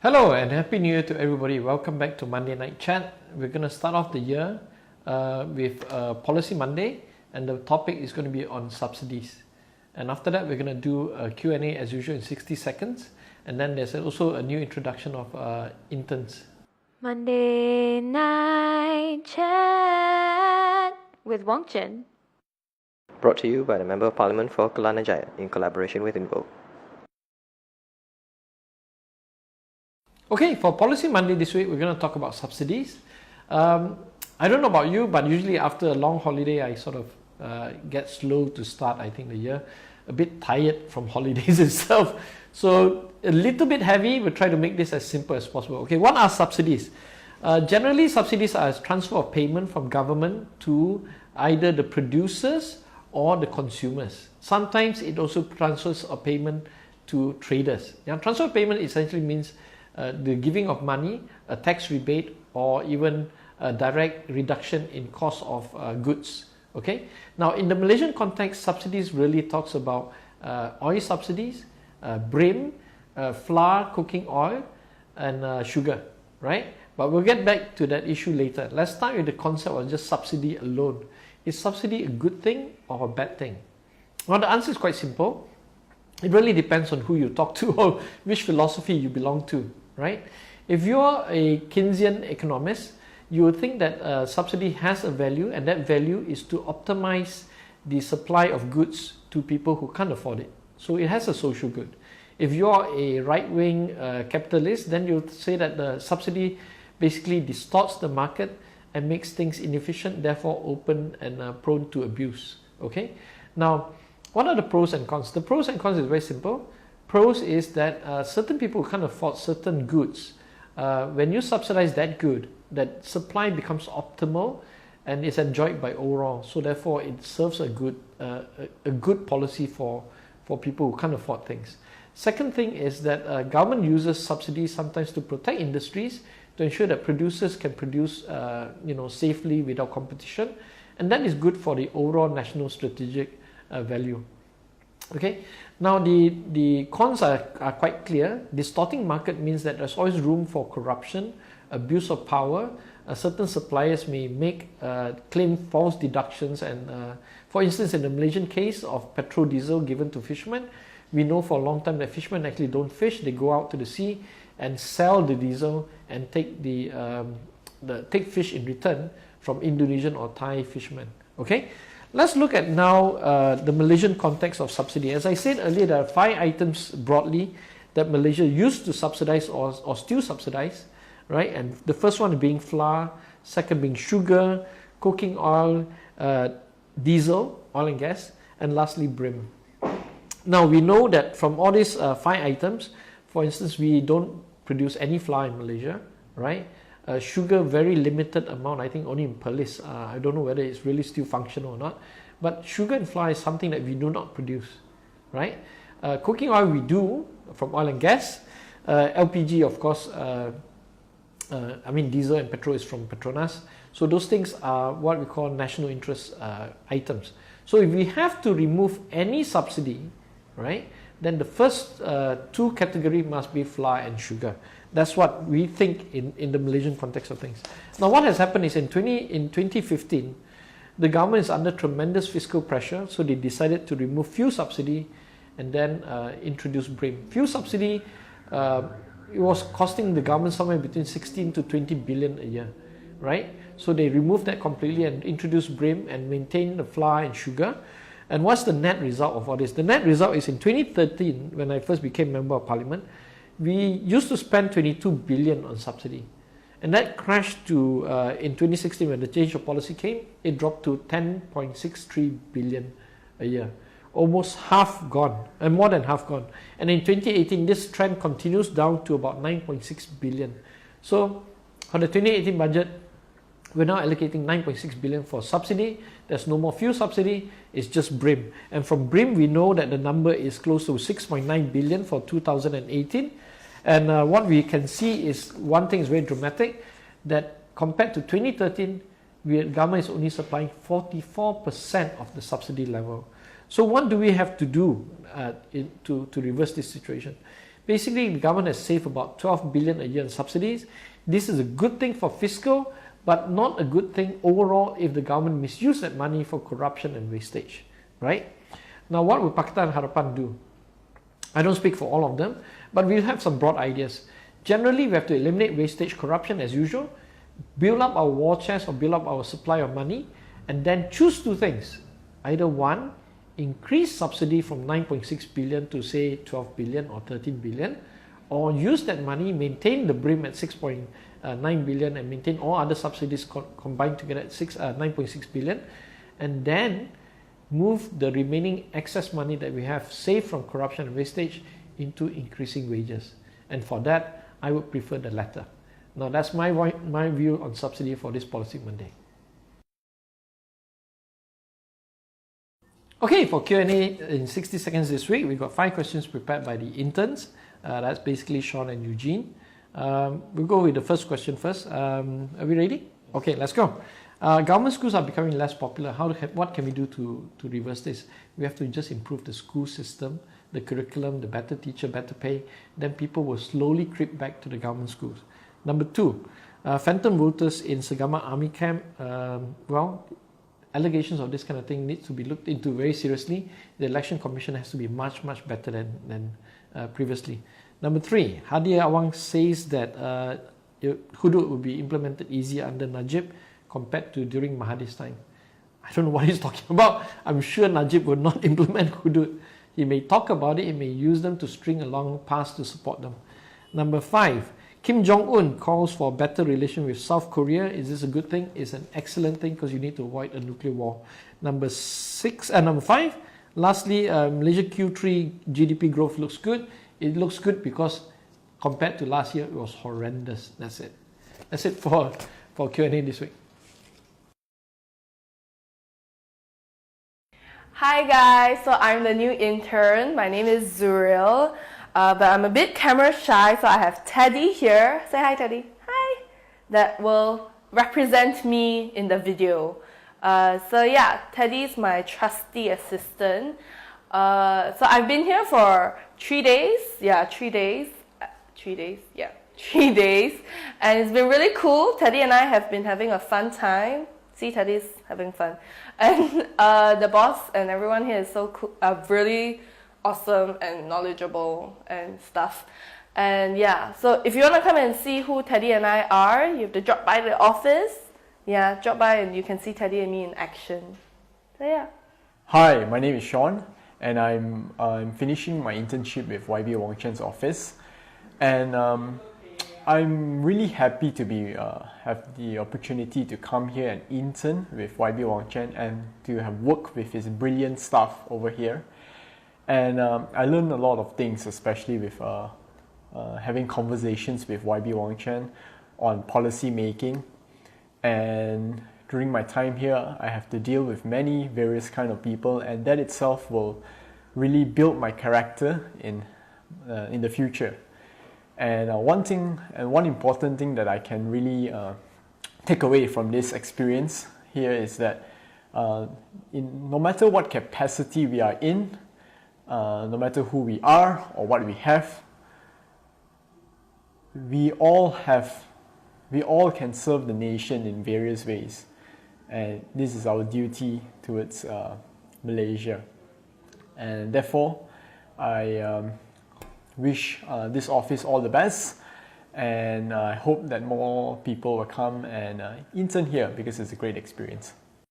Hello and Happy New Year to everybody. Welcome back to Monday Night Chat. We're going to start off the year with Policy Monday, and the topic is going to be on subsidies. And after that, we're going to do a Q&A as usual in 60 seconds. And then there's also a new introduction of interns. Monday Night Chat with Wong Chen. Brought to you by the Member of Parliament for Kelana Jaya in collaboration with Invo. Okay, for Policy Monday this week, we're going to talk about subsidies. I don't know about you, but usually after a long holiday, I sort of get slow to start, I think, the year. A bit tired from holidays itself. So a little bit heavy, we'll try to make this as simple as possible. Okay, what are subsidies? Generally, subsidies are a transfer of payment from government to either the producers or the consumers. Sometimes it also transfers of payment to traders. Now, transfer of payment essentially means the giving of money, a tax rebate, or even a direct reduction in cost of goods. Okay. Now, in the Malaysian context, subsidies really talks about oil subsidies, brim, flour, cooking oil, and sugar. Right. But we'll get back to that issue later. Let's start with the concept of just subsidy alone. Is subsidy a good thing or a bad thing? Well, the answer is quite simple. It really depends on who you talk to or which philosophy you belong to, right? If you're a Keynesian economist, you would think that subsidy has a value, and that value is to optimize the supply of goods to people who can't afford it. So it has a social good. If you're a right-wing capitalist, then you'll say that the subsidy basically distorts the market and makes things inefficient, therefore open and prone to abuse. Okay. Now, what are the pros and cons? The pros and cons is very simple. Pros is that certain people can't afford certain goods. When you subsidize that good, that supply becomes optimal and is enjoyed by overall. So therefore, it serves a good policy for people who can't afford things. Second thing is that government uses subsidies sometimes to protect industries, to ensure that producers can produce safely without competition, and that is good for the overall national strategic value. Okay, now the cons are quite clear. Distorting market means that there's always room for corruption, abuse of power. Certain suppliers may claim false deductions, and for instance, in the Malaysian case of petrol diesel given to fishermen, we know for a long time that fishermen actually don't fish. They go out to the sea and sell the diesel and take take fish in return from Indonesian or Thai fishermen. Okay, let's look at now the Malaysian context of subsidy. As I said earlier, there are 5 items broadly that Malaysia used to subsidize or still subsidize, right? And the first one being flour, second being sugar, cooking oil, diesel, oil and gas, and lastly brim. Now we know that from all these 5 items, for instance, we don't produce any flour in Malaysia, right? Sugar, very limited amount, I think only in Perlis. I don't know whether it's really still functional or not. But sugar and flour is something that we do not produce, right? Cooking oil we do from oil and gas. LPG, of course, diesel and petrol is from Petronas. So those things are what we call national interest items. So if we have to remove any subsidy, right, then the first 2 categories must be flour and sugar. That's what we think in the Malaysian context of things. Now, what has happened is in 2015, the government is under tremendous fiscal pressure, so they decided to remove fuel subsidy and then introduce brim. Fuel subsidy, it was costing the government somewhere between 16 to 20 billion a year, right? So they removed that completely and introduced brim and maintained the flour and sugar. And what's the net result of all this? The net result is in 2013, when I first became Member of Parliament, we used to spend 22 billion on subsidy. And that crashed to, in 2016 when the change of policy came, it dropped to 10.63 billion a year. Almost half gone, and more than half gone. And in 2018, this trend continues down to about 9.6 billion. So for the 2018 budget, we're now allocating 9.6 billion for subsidy. There's no more fuel subsidy, it's just brim. And from brim, we know that the number is close to 6.9 billion for 2018. And what we can see is one thing is very dramatic, that compared to 2013, the government is only supplying 44% of the subsidy level. So what do we have to do to reverse this situation? Basically, the government has saved about 12 billion a year in subsidies. This is a good thing for fiscal, but not a good thing overall if the government misuse that money for corruption and wastage, right? Now, what will Pakatan Harapan do? I don't speak for all of them, but we'll have some broad ideas. Generally, we have to eliminate wastage, corruption as usual, build up our war chest or build up our supply of money, and then choose two things. Either one, increase subsidy from 9.6 billion to say 12 billion or 13 billion, or use that money, maintain the brim at 6.9 billion and maintain all other subsidies combined together at 9.6 billion, and then move the remaining excess money that we have saved from corruption and wastage into increasing wages. And for that, I would prefer the latter. Now, that's my view on subsidy for this Policy Monday. Okay, for Q&A in 60 seconds this week, we've got 5 questions prepared by the interns. That's basically Sean and Eugene. We'll go with the first question first. Are we ready? Okay, let's go. Government schools are becoming less popular. What can we do to reverse this? We have to just improve the school system, the curriculum, the better teacher, better pay. Then people will slowly creep back to the government schools. Number 2, phantom voters in Segama Army Camp. Allegations of this kind of thing needs to be looked into very seriously. The Election Commission has to be much better than previously. Number 3, Hadi Awang says that hudud will be implemented easier under Najib compared to during Mahathir's time. I don't know what he's talking about. I'm sure Najib will not implement hudud. He may talk about it, he may use them to string along past to support them. Number 5, Kim Jong-un calls for better relation with South Korea. Is this a good thing? It's an excellent thing because you need to avoid a nuclear war. Number 5, lastly, Malaysia Q3 GDP growth looks good. It looks good because compared to last year, it was horrendous. That's it. That's it for Q&A this week. Hi guys, so I'm the new intern. My name is Zuriel, but I'm a bit camera shy, so I have Teddy here. Say hi, Teddy. Hi. That will represent me in the video. So yeah, Teddy's my trusty assistant. So I've been here for 3 days. Yeah, 3 days. 3 days. Yeah, 3 days, and it's been really cool. Teddy and I have been having a fun time. See, Teddy's having fun, and the boss and everyone here is so cool, really awesome and knowledgeable and stuff. And yeah, so if you want to come and see who Teddy and I are, you have to drop by the office. Yeah, drop by and you can see Teddy and me in action. So yeah. Hi, my name is Sean, and I'm finishing my internship with YB Wong Chen's office, and I'm really happy to have the opportunity to come here and intern with YB Wong Chen and to have worked with his brilliant staff over here. And I learned a lot of things, especially with having conversations with YB Wong Chen on policy making. And during my time here, I have to deal with many various kind of people, and that itself will really build my character in the future. And one important thing that I can really take away from this experience here is that no matter what capacity we are in, no matter who we are or what we have, we all can serve the nation in various ways, and this is our duty towards Malaysia. And therefore, I wish this office all the best, and I hope that more people will come and intern here because it's a great experience.